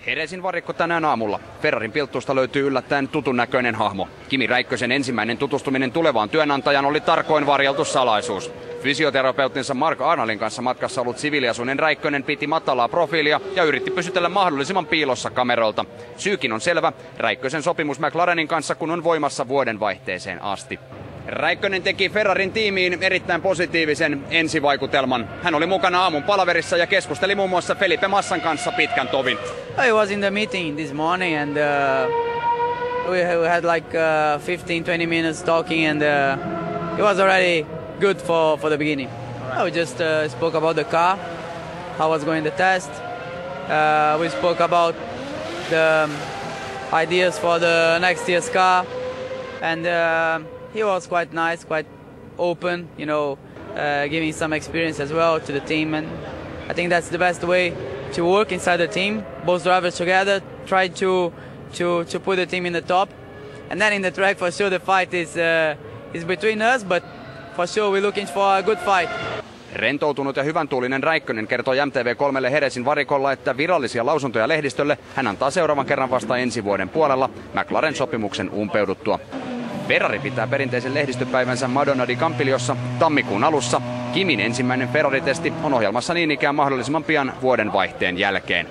Heresin varikko tänään aamulla. Ferrarin pilttuusta löytyy yllättäen tutun näköinen hahmo. Kimi Räikkösen ensimmäinen tutustuminen tulevaan työnantajaan oli tarkoin varjeltu salaisuus. Fysioterapeuttinsa Mark Arnaldin kanssa matkassa ollut siviiliasuinen Räikkönen piti matalaa profiilia ja yritti pysytellä mahdollisimman piilossa kameroilta. Syykin on selvä, Räikkösen sopimus McLarenin kanssa kun on voimassa vuodenvaihteeseen asti. Räikkönen teki Ferrarin tiimiin erittäin positiivisen ensivaikutelman. Hän oli mukana aamun palaverissa ja keskusteli muun muassa Felipe Massan kanssa pitkän tovin. I was in the meeting this morning and we had like 15-20 minutes talking and it was already good for the beginning. We just spoke about the car, how was going the test. We spoke about the ideas for the next year's car and he was quite nice, quite open, you know, giving some experience as well to the team, and I think that's the best way to work inside the team. Both drivers together try to put the team in the top, and then in the track for sure the fight is between us, but for sure we're looking for a good fight. Rentoutunut ja hyvän tuulinen Räikkönen kertoi MTV3 Heresin varikolla, että virallisia lausuntoja lehdistölle hän antaa seuraavan kerran vasta ensi vuoden puolella McLaren sopimuksen umpeuduttua. Ferrari pitää perinteisen lehdistöpäivänsä Madonna di Campigliossa tammikuun alussa. Kimin ensimmäinen Ferrari-testi on ohjelmassa niin ikään mahdollisimman pian vuoden vaihteen jälkeen.